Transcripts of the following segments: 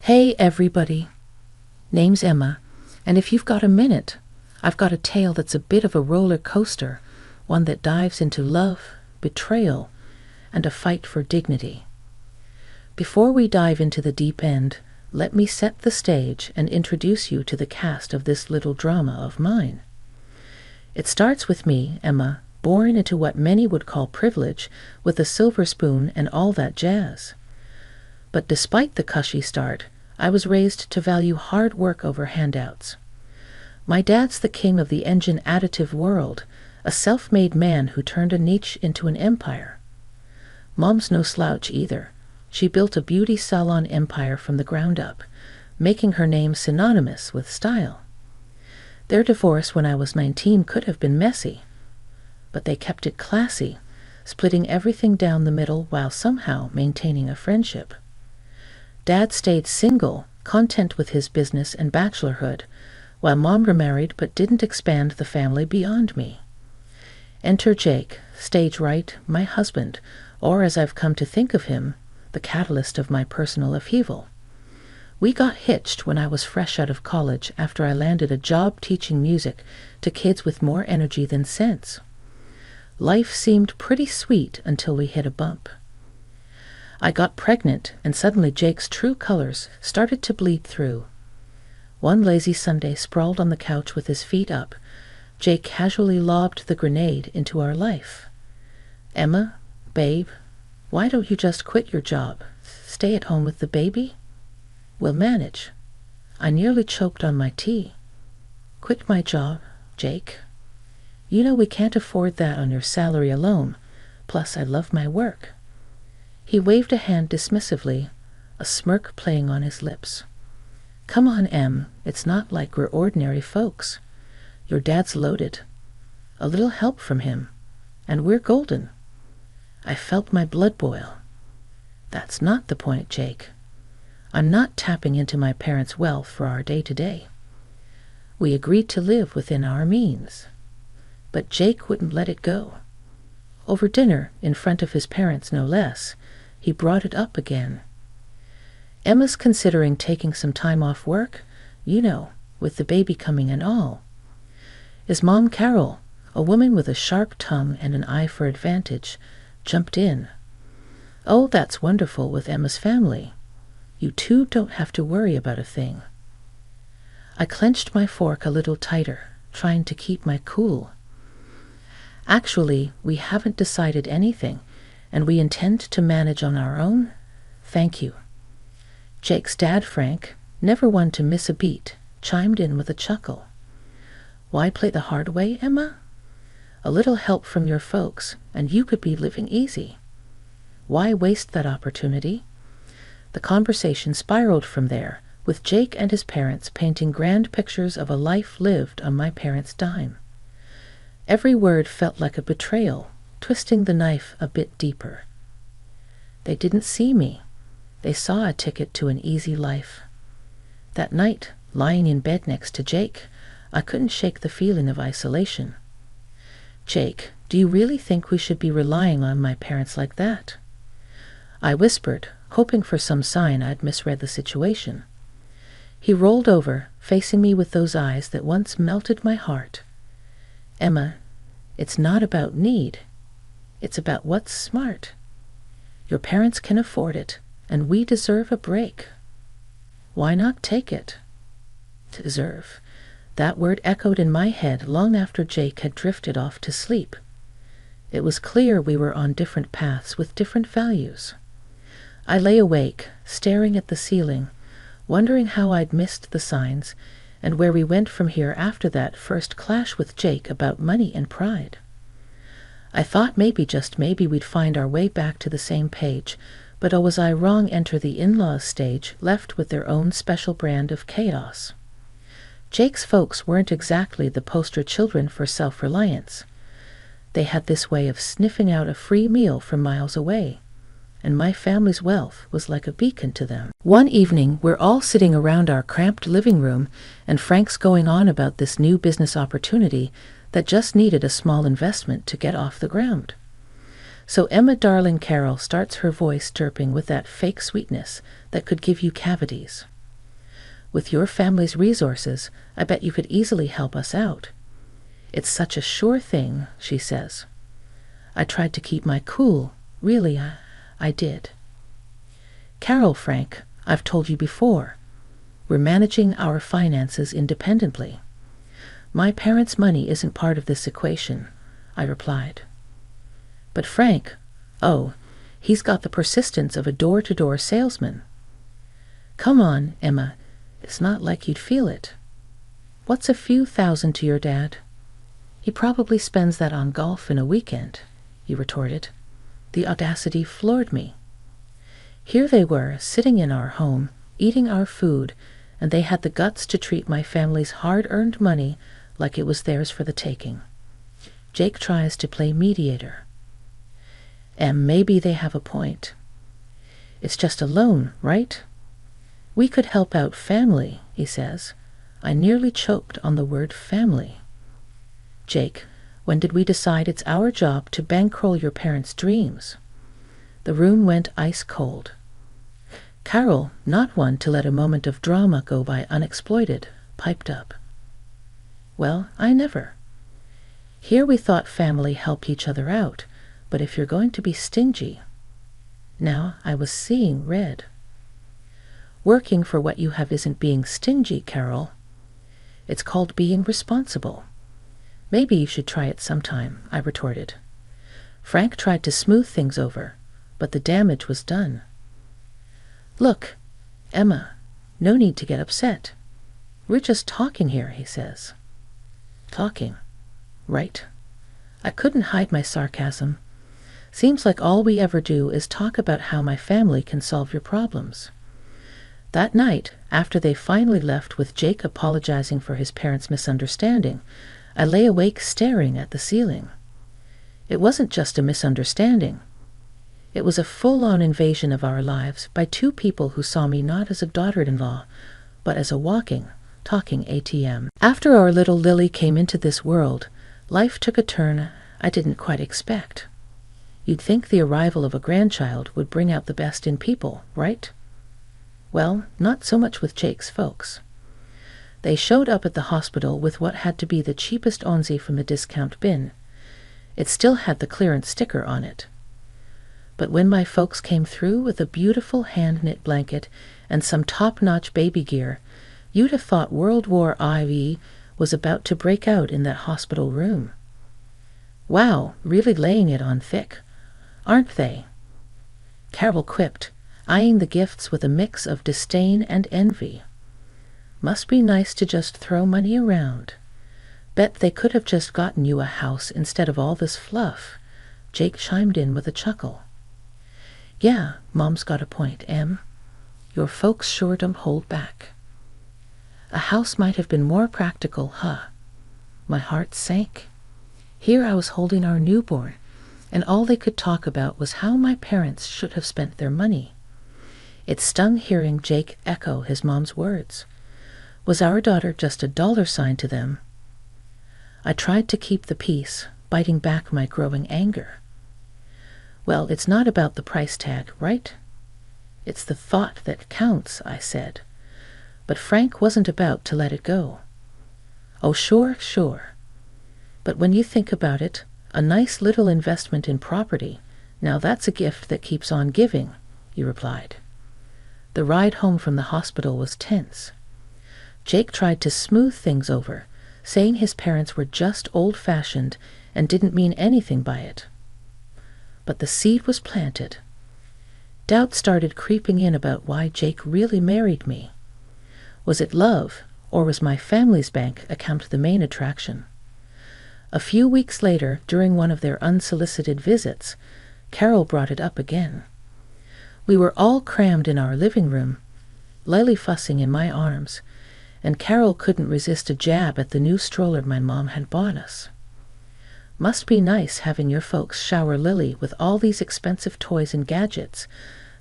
Hey everybody, name's Emma, and if you've got a minute, I've got a tale that's a bit of a roller coaster, one that dives into love, betrayal, and a fight for dignity. Before we dive into the deep end, let me set the stage and introduce you to the cast of this little drama of mine. It starts with me, Emma, born into what many would call privilege, with a silver spoon and all that jazz. But despite the cushy start, I was raised to value hard work over handouts. My dad's the king of the engine additive world, a self-made man who turned a niche into an empire. Mom's no slouch either. She built a beauty salon empire from the ground up, making her name synonymous with style. Their divorce when I was 19 could have been messy, but they kept it classy, splitting everything down the middle while somehow maintaining a friendship. Dad stayed single, content with his business and bachelorhood, while Mom remarried but didn't expand the family beyond me. Enter Jake, stage right, my husband, or as I've come to think of him, the catalyst of my personal upheaval. We got hitched when I was fresh out of college after I landed a job teaching music to kids with more energy than sense. Life seemed pretty sweet until we hit a bump. I got pregnant, and suddenly Jake's true colors started to bleed through. One lazy Sunday, sprawled on the couch with his feet up, Jake casually lobbed the grenade into our life. "Emma, babe, why don't you just quit your job? Stay at home with the baby? We'll manage." I nearly choked on my tea. "Quit my job, Jake? You know we can't afford that on your salary alone. Plus, I love my work." He waved a hand dismissively, a smirk playing on his lips. "Come on, Em, it's not like we're ordinary folks. Your dad's loaded. A little help from him, and we're golden." I felt my blood boil. "That's not the point, Jake. I'm not tapping into my parents' wealth for our day-to-day. We agreed to live within our means." But Jake wouldn't let it go. Over dinner, in front of his parents no less, he brought it up again. "Emma's considering taking some time off work, you know, with the baby coming and all." His mom, Carol, a woman with a sharp tongue and an eye for advantage, jumped in. "Oh, that's wonderful with Emma's family. You two don't have to worry about a thing." I clenched my fork a little tighter, trying to keep my cool. "Actually, we haven't decided anything, and we intend to manage on our own. Thank you." Jake's dad, Frank, never one to miss a beat, chimed in with a chuckle. "Why play the hard way, Emma? A little help from your folks, and you could be living easy. Why waste that opportunity?" The conversation spiraled from there, with Jake and his parents painting grand pictures of a life lived on my parents' dime. Every word felt like a betrayal, twisting the knife a bit deeper. They didn't see me. They saw a ticket to an easy life. That night, lying in bed next to Jake, I couldn't shake the feeling of isolation. "Jake, do you really think we should be relying on my parents like that?" I whispered, hoping for some sign I'd misread the situation. He rolled over, facing me with those eyes that once melted my heart. "Emma, it's not about need. It's about what's smart. Your parents can afford it, and we deserve a break. Why not take it?" Deserve. That word echoed in my head long after Jake had drifted off to sleep. It was clear we were on different paths with different values. I lay awake, staring at the ceiling, wondering how I'd missed the signs, and where we went from here after that first clash with Jake about money and pride. I thought maybe, just maybe, we'd find our way back to the same page, but oh, was I wrong? Enter the in-laws stage, left with their own special brand of chaos. Jake's folks weren't exactly the poster children for self-reliance. They had this way of sniffing out a free meal from miles away, and my family's wealth was like a beacon to them. One evening, we're all sitting around our cramped living room, and Frank's going on about this new business opportunity that just needed a small investment to get off the ground. So Emma darling Carol starts her voice chirping with that fake sweetness that could give you cavities. With your family's resources, I bet you could easily help us out. It's such a sure thing, she says. I tried to keep my cool. Really, I did. Carol, Frank, I've told you before. We're managing our finances independently. My parents' money isn't part of this equation, I replied. But Frank, oh, he's got the persistence of a door-to-door salesman. Come on, Emma, it's not like you'd feel it. What's a few thousand to your dad? He probably spends that on golf in a weekend, he retorted. The audacity floored me. Here they were, sitting in our home, eating our food, and they had the guts to treat my family's hard-earned money like it was theirs for the taking. Jake tries to play mediator. And maybe they have a point. It's just a loan, right? We could help out family, he says. I nearly choked on the word family. Jake, when did we decide it's our job to bankroll your parents' dreams? The room went ice cold. Carol, not one to let a moment of drama go by unexploited, piped up. Well, I never. Here we thought family helped each other out, but if you're going to be stingy. Now I was seeing red. Working for what you have isn't being stingy, Carol. It's called being responsible. Maybe you should try it sometime, I retorted. Frank tried to smooth things over, but the damage was done. Look, Emma, no need to get upset. We're just talking here, he says. Talking. Right. I couldn't hide my sarcasm. Seems like all we ever do is talk about how my family can solve your problems. That night, after they finally left with Jake apologizing for his parents' misunderstanding, I lay awake staring at the ceiling. It wasn't just a misunderstanding. It was a full-on invasion of our lives by two people who saw me not as a daughter-in-law, but as a walking, talking ATM. After our little Lily came into this world, life took a turn I didn't quite expect. You'd think the arrival of a grandchild would bring out the best in people, right? Well, not so much with Jake's folks. They showed up at the hospital with what had to be the cheapest onsie from the discount bin. It still had the clearance sticker on it. But when my folks came through with a beautiful hand-knit blanket and some top-notch baby gear, you'd have thought World War IV was about to break out in that hospital room. Wow, really laying it on thick, aren't they? Carol quipped, eyeing the gifts with a mix of disdain and envy. Must be nice to just throw money around. Bet they could have just gotten you a house instead of all this fluff. Jake chimed in with a chuckle. Yeah, Mom's got a point, Em. Your folks sure don't hold back. A house might have been more practical, huh? My heart sank. Here I was holding our newborn, and all they could talk about was how my parents should have spent their money. It stung hearing Jake echo his mom's words. Was our daughter just a dollar sign to them? I tried to keep the peace, biting back my growing anger. Well, it's not about the price tag, right? It's the thought that counts, I said. But Frank wasn't about to let it go. Oh, sure. But when you think about it, a nice little investment in property, now that's a gift that keeps on giving, he replied. The ride home from the hospital was tense. Jake tried to smooth things over, saying his parents were just old-fashioned and didn't mean anything by it. But the seed was planted. Doubt started creeping in about why Jake really married me. Was it love, or was my family's bank account the main attraction? A few weeks later, during one of their unsolicited visits, Carol brought it up again. We were all crammed in our living room, Lily fussing in my arms, and Carol couldn't resist a jab at the new stroller my mom had bought us. Must be nice having your folks shower Lily with all these expensive toys and gadgets,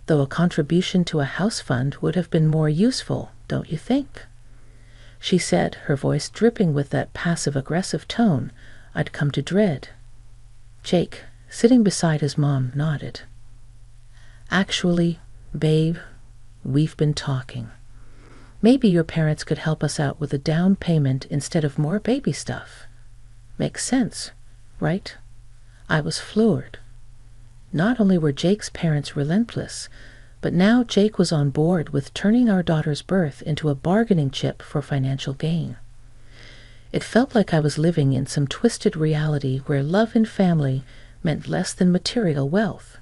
though a contribution to a house fund would have been more useful, don't you think? She said, her voice dripping with that passive-aggressive tone I'd come to dread. Jake, sitting beside his mom, nodded. Actually, babe, we've been talking. Maybe your parents could help us out with a down payment instead of more baby stuff. Makes sense, right? I was floored. Not only were Jake's parents relentless, but now Jake was on board with turning our daughter's birth into a bargaining chip for financial gain. It felt like I was living in some twisted reality where love and family meant less than material wealth.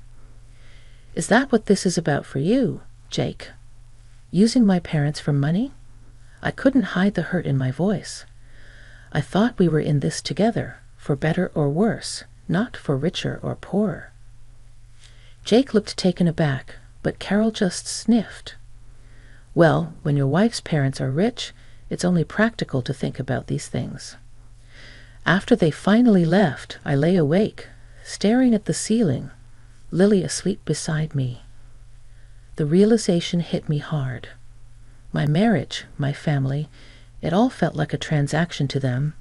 Is that what this is about for you, Jake? Using my parents for money? I couldn't hide the hurt in my voice. I thought we were in this together, for better or worse, not for richer or poorer. Jake looked taken aback, but Carol just sniffed. Well, when your wife's parents are rich, it's only practical to think about these things. After they finally left, I lay awake, staring at the ceiling, Lily asleep beside me. The realization hit me hard. My marriage, my family, it all felt like a transaction to them,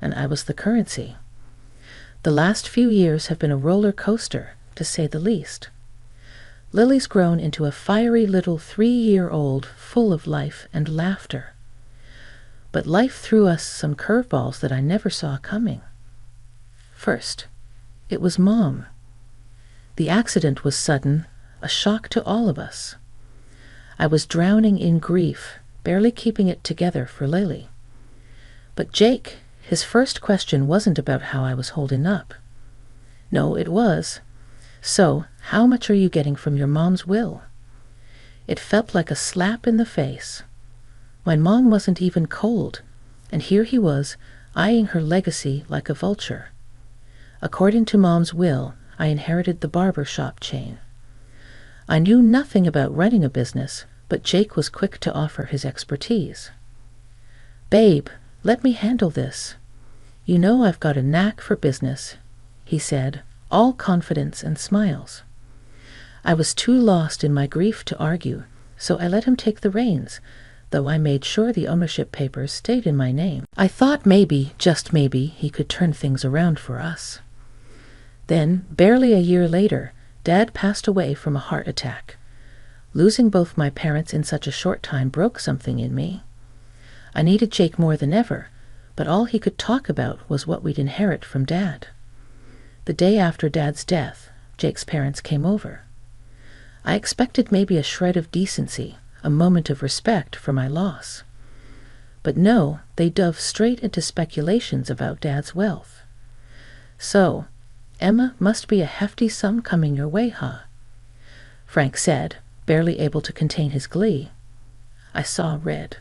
and I was the currency. The last few years have been a roller coaster, to say the least. Lily's grown into a fiery little 3-year-old full of life and laughter. But life threw us some curveballs that I never saw coming. First, it was Mom. The accident was sudden, a shock to all of us. I was drowning in grief, barely keeping it together for Lily. But Jake, his first question wasn't about how I was holding up. No, it was, so how much are you getting from your mom's will? It felt like a slap in the face. My mom wasn't even cold, and here he was, eyeing her legacy like a vulture. According to Mom's will, I inherited the barber shop chain. I knew nothing about running a business, but Jake was quick to offer his expertise. "Babe, let me handle this. You know I've got a knack for business," he said, all confidence and smiles. I was too lost in my grief to argue, so I let him take the reins, though I made sure the ownership papers stayed in my name. I thought maybe, just maybe, he could turn things around for us. Then, barely a year later, Dad passed away from a heart attack. Losing both my parents in such a short time broke something in me. I needed Jake more than ever, but all he could talk about was what we'd inherit from Dad. The day after Dad's death, Jake's parents came over. I expected maybe a shred of decency, a moment of respect for my loss. But no, they dove straight into speculations about Dad's wealth. "So, Emma, must be a hefty sum coming your way, huh?" Frank said, barely able to contain his glee. I saw red.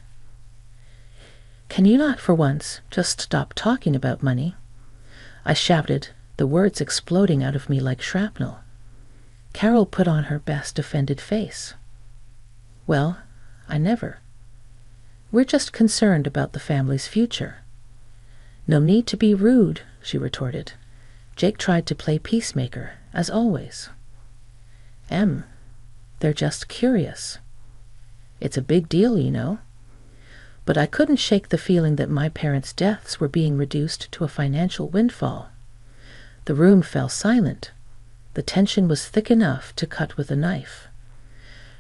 "Can you not for once just stop talking about money?" I shouted, the words exploding out of me like shrapnel. Carol put on her best offended face. "Well, I never. We're just concerned about the family's future." "No need to be rude," she retorted. Jake tried to play peacemaker, as always. They're just curious. It's a big deal, you know." But I couldn't shake the feeling that my parents' deaths were being reduced to a financial windfall. The room fell silent. The tension was thick enough to cut with a knife.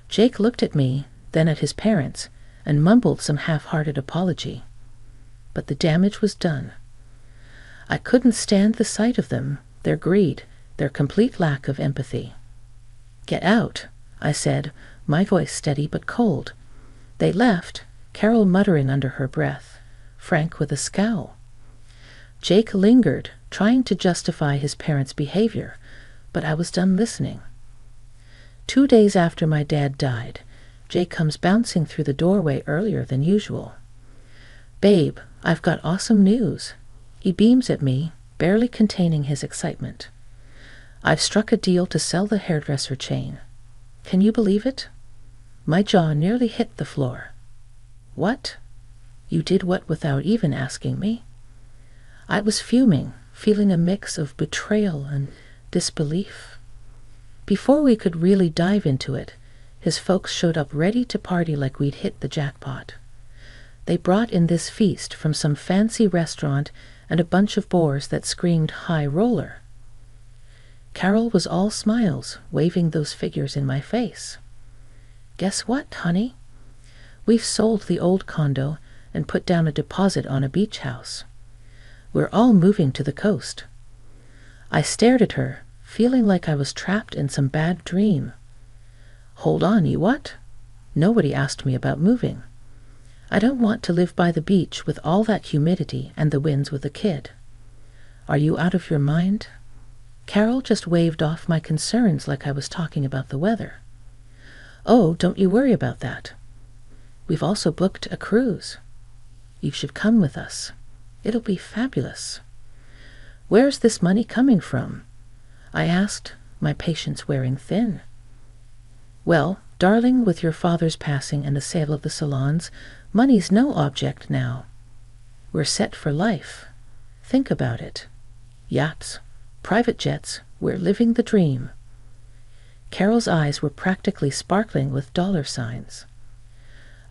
Jake looked at me, then at his parents, and mumbled some half-hearted apology. But the damage was done. I couldn't stand the sight of them, their greed, their complete lack of empathy. "Get out," I said, my voice steady but cold. They left, Carol muttering under her breath, Frank with a scowl. Jake lingered, trying to justify his parents' behavior, but I was done listening. 2 days after my dad died, Jake comes bouncing through the doorway earlier than usual. "Babe, I've got awesome news." He beams at me, barely containing his excitement. "I've struck a deal to sell the hairdresser chain. Can you believe it?" My jaw nearly hit the floor. "What? You did what without even asking me?" I was fuming, feeling a mix of betrayal and disbelief. Before we could really dive into it, his folks showed up ready to party like we'd hit the jackpot. They brought in this feast from some fancy restaurant and a bunch of boars that screamed high roller. Carol was all smiles, waving those figures in my face. "Guess what, honey? We've sold the old condo and put down a deposit on a beach house. We're all moving to the coast." I stared at her, feeling like I was trapped in some bad dream. "Hold on, you what? Nobody asked me about moving. I don't want to live by the beach with all that humidity and the winds with a kid." "Are you out of your mind?" Carol just waved off my concerns like I was talking about the weather. "Oh, don't you worry about that. We've also booked a cruise. You should come with us. It'll be fabulous." "Where's this money coming from?" I asked, my patience wearing thin. "Well, darling, with your father's passing and the sale of the salons, money's no object now. We're set for life. Think about it. Yachts, private jets, we're living the dream." Carol's eyes were practically sparkling with dollar signs.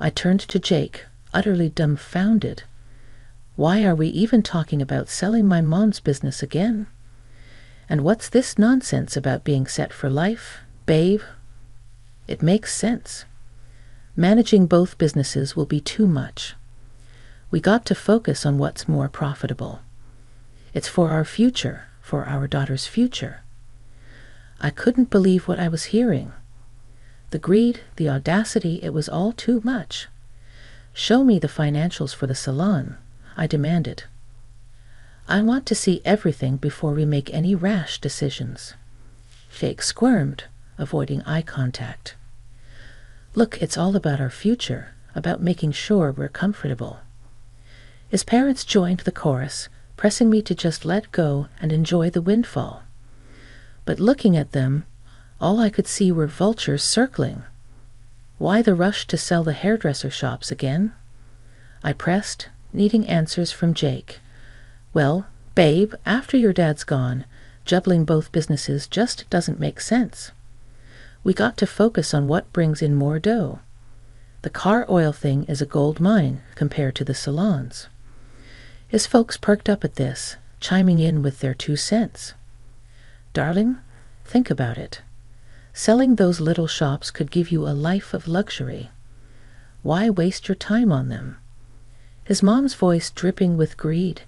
I turned to Jake, utterly dumbfounded. Why are we even talking about selling my mom's business again? And what's this nonsense about being set for life, babe? It makes sense. Managing both businesses will be too much. We got to focus on what's more profitable. It's for our future, for our daughter's future. I couldn't believe what I was hearing. The greed, the audacity, it was all too much. "Show me the financials for the salon," I demanded. "I want to see everything before we make any rash decisions." Jake squirmed, avoiding eye contact. "Look, it's all about our future, about making sure we're comfortable." His parents joined the chorus, pressing me to just let go and enjoy the windfall. But looking at them, all I could see were vultures circling. Why the rush to sell the hairdresser shops again? I pressed, needing answers from Jake. "Well, babe, after your dad's gone, juggling both businesses just doesn't make sense. We got to focus on what brings in more dough. The car oil thing is a gold mine compared to the salons." His folks perked up at this, chiming in with their 2 cents. "Darling, think about it. Selling those little shops could give you a life of luxury. Why waste your time on them?" His mom's voice dripping with greed,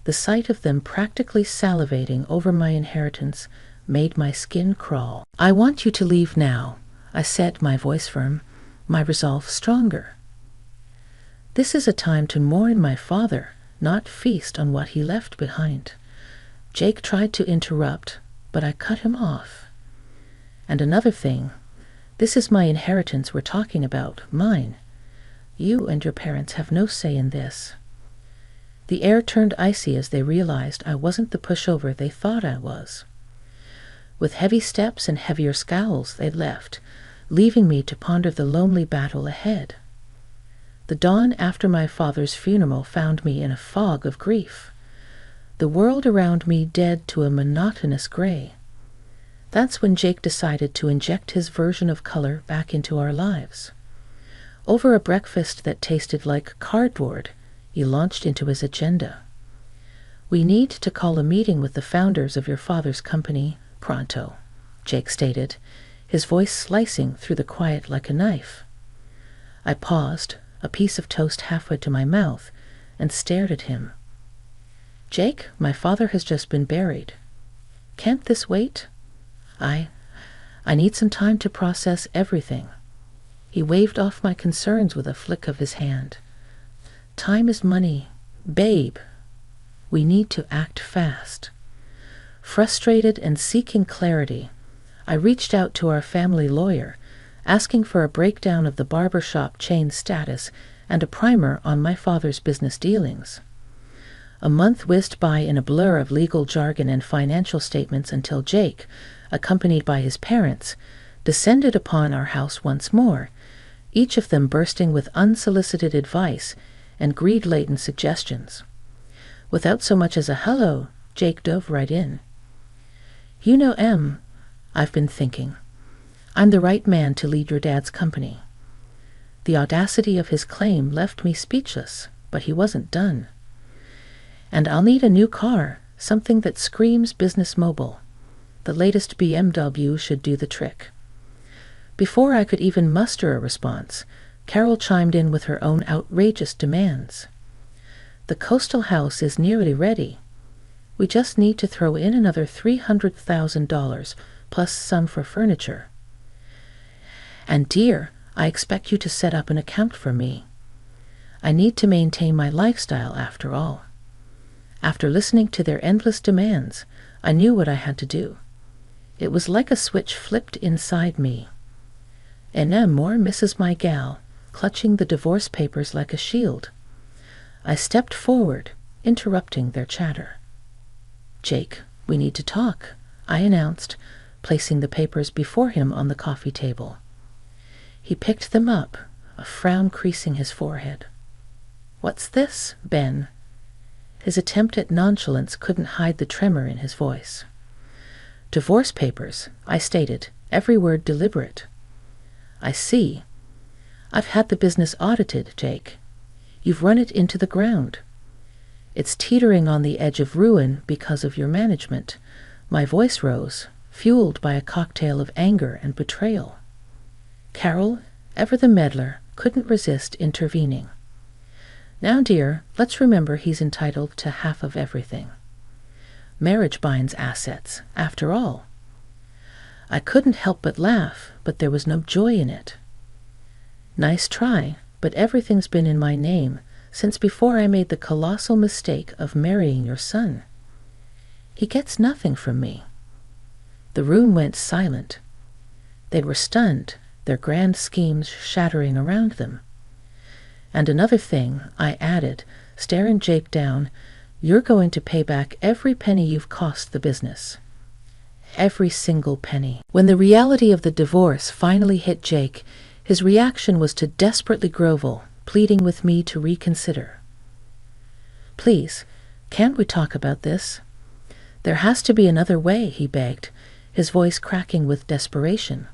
the sight of them practically salivating over my inheritance made my skin crawl. "I want you to leave now," I said, my voice firm, my resolve stronger. "This is a time to mourn my father, not feast on what he left behind." Jake tried to interrupt, but I cut him off. "And another thing, this is my inheritance we're talking about, mine. You and your parents have no say in this." The air turned icy as they realized I wasn't the pushover they thought I was. With heavy steps and heavier scowls, they left, leaving me to ponder the lonely battle ahead. The dawn after my father's funeral found me in a fog of grief. The world around me dead to a monotonous gray. That's when Jake decided to inject his version of color back into our lives. Over a breakfast that tasted like cardboard, he launched into his agenda. "We need to call a meeting with the founders of your father's company, pronto," Jake stated, his voice slicing through the quiet like a knife. I paused, a piece of toast halfway to my mouth, and stared at him. "Jake, my father has just been buried. Can't this wait? I need some time to process everything." He waved off my concerns with a flick of his hand. "Time is money. Babe, we need to act fast." Frustrated and seeking clarity, I reached out to our family lawyer, asking for a breakdown of the barbershop chain's status and a primer on my father's business dealings. A month whizzed by in a blur of legal jargon and financial statements until Jake, accompanied by his parents, descended upon our house once more, each of them bursting with unsolicited advice and greed-laden suggestions. Without so much as a hello, Jake dove right in. "You know, Em, I've been thinking. I'm the right man to lead your dad's company." The audacity of his claim left me speechless, but he wasn't done. "And I'll need a new car, something that screams business mobile. The latest BMW should do the trick." Before I could even muster a response, Carol chimed in with her own outrageous demands. The coastal house is nearly ready. We just need to throw in another $300,000, plus some for furniture. And dear, I expect you to set up an account for me. I need to maintain my lifestyle after all. After listening to their endless demands, I knew what I had to do. It was like a switch flipped inside me. And more Mrs. My Gal, clutching the divorce papers like a shield. I stepped forward, interrupting their chatter. "Jake, we need to talk," I announced, placing the papers before him on the coffee table. He picked them up, a frown creasing his forehead. "What's this, Ben?" His attempt at nonchalance couldn't hide the tremor in his voice. "Divorce papers," I stated, every word deliberate. "I see. I've had the business audited, Jake. You've run it into the ground. It's teetering on the edge of ruin because of your management." My voice rose, fueled by a cocktail of anger and betrayal. Carol, ever the meddler, couldn't resist intervening. "Now, dear, let's remember he's entitled to half of everything. Marriage binds assets, after all." I couldn't help but laugh, but there was no joy in it. "Nice try, but everything's been in my name since before I made the colossal mistake of marrying your son. He gets nothing from me." The room went silent. They were stunned, their grand schemes shattering around them. "And another thing," I added, staring Jake down, "you're going to pay back every penny you've cost the business. Every single penny." When the reality of the divorce finally hit Jake, his reaction was to desperately grovel, pleading with me to reconsider. "Please, can't we talk about this? There has to be another way," he begged, his voice cracking with desperation.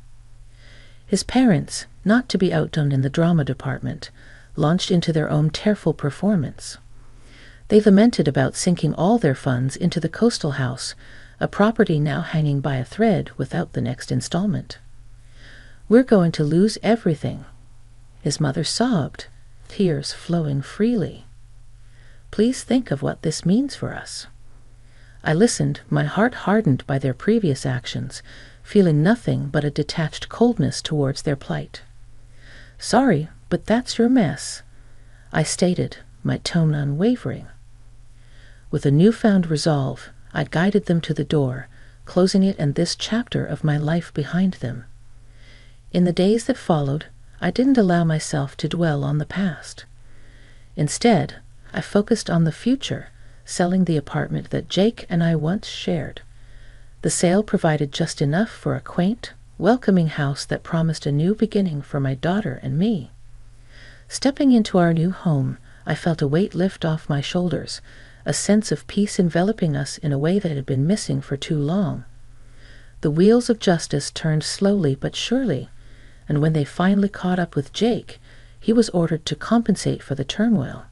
His parents, not to be outdone in the drama department, launched into their own tearful performance. They lamented about sinking all their funds into the coastal house, a property now hanging by a thread without the next installment. "We're going to lose everything." His mother sobbed, tears flowing freely. "Please think of what this means for us." I listened, my heart hardened by their previous actions, feeling nothing but a detached coldness towards their plight. "Sorry, but that's your mess," I stated, my tone unwavering. With a newfound resolve, I guided them to the door, closing it and this chapter of my life behind them. In the days that followed, I didn't allow myself to dwell on the past. Instead, I focused on the future, selling the apartment that Jake and I once shared. The sale provided just enough for a quaint, welcoming house that promised a new beginning for my daughter and me. Stepping into our new home, I felt a weight lift off my shoulders, a sense of peace enveloping us in a way that had been missing for too long. The wheels of justice turned slowly but surely, and when they finally caught up with Jake, he was ordered to compensate for the turmoil.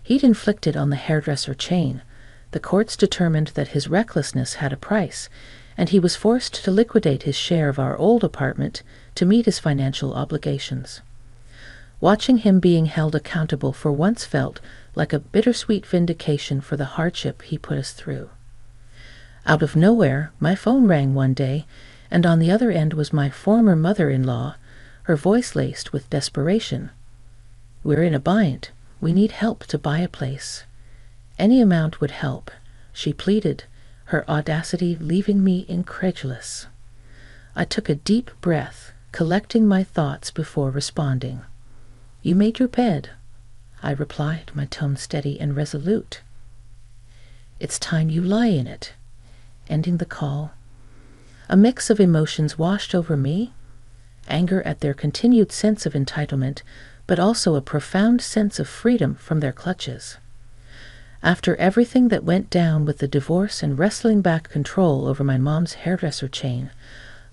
He'd inflicted on the hairdresser chain. The courts determined that his recklessness had a price, and he was forced to liquidate his share of our old apartment to meet his financial obligations. Watching him being held accountable for once felt like a bittersweet vindication for the hardship he put us through. Out of nowhere, my phone rang one day, and on the other end was my former mother-in-law, her voice laced with desperation. "We're in a bind. We need help to buy a place." Any amount would help, she pleaded, her audacity leaving me incredulous. I took a deep breath, collecting my thoughts before responding. "You made your bed," I replied, my tone steady and resolute. "It's time you lie in it." Ending the call, a mix of emotions washed over me, anger at their continued sense of entitlement, but also a profound sense of freedom from their clutches. After everything that went down with the divorce and wrestling back control over my mom's hairdresser chain,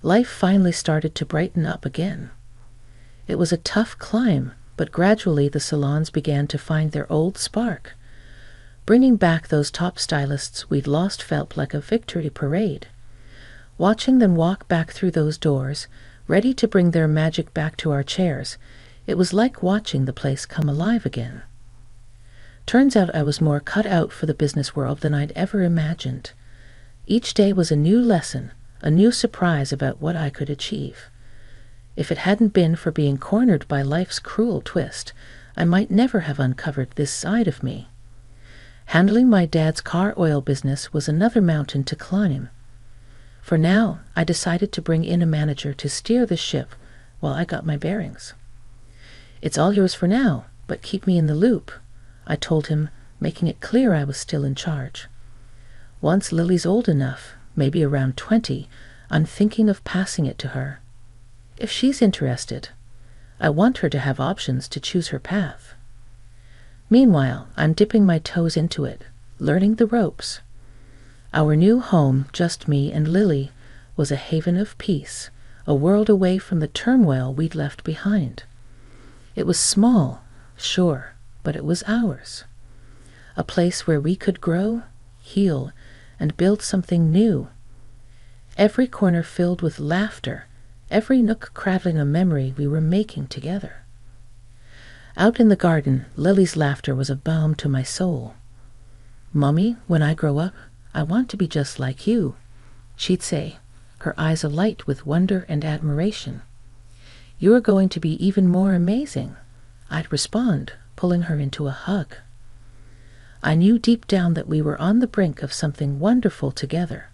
life finally started to brighten up again. It was a tough climb, but gradually the salons began to find their old spark. Bringing back those top stylists we'd lost felt like a victory parade. Watching them walk back through those doors, ready to bring their magic back to our chairs, It was like watching the place come alive again. Turns out I was more cut out for the business world than I'd ever imagined. Each day was a new lesson, a new surprise about what I could achieve. If it hadn't been for being cornered by life's cruel twist, I might never have uncovered this side of me. Handling my dad's car oil business was another mountain to climb. For now, I decided to bring in a manager to steer the ship while I got my bearings. "It's all yours for now, but keep me in the loop," I told him, making it clear I was still in charge. Once Lily's old enough, maybe around 20, I'm thinking of passing it to her. If she's interested, I want her to have options to choose her path. Meanwhile, I'm dipping my toes into it, learning the ropes. Our new home, just me and Lily, was a haven of peace, a world away from the turmoil we'd left behind. It was small, sure, but it was ours. A place where we could grow, heal, and build something new. Every corner filled with laughter, every nook cradling a memory we were making together. Out in the garden, Lily's laughter was a balm to my soul. "Mummy, when I grow up, I want to be just like you," she'd say, her eyes alight with wonder and admiration. "You're going to be even more amazing," I'd respond, pulling her into a hug. I knew deep down that we were on the brink of something wonderful together.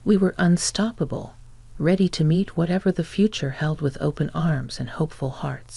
We were unstoppable, ready to meet whatever the future held with open arms and hopeful hearts.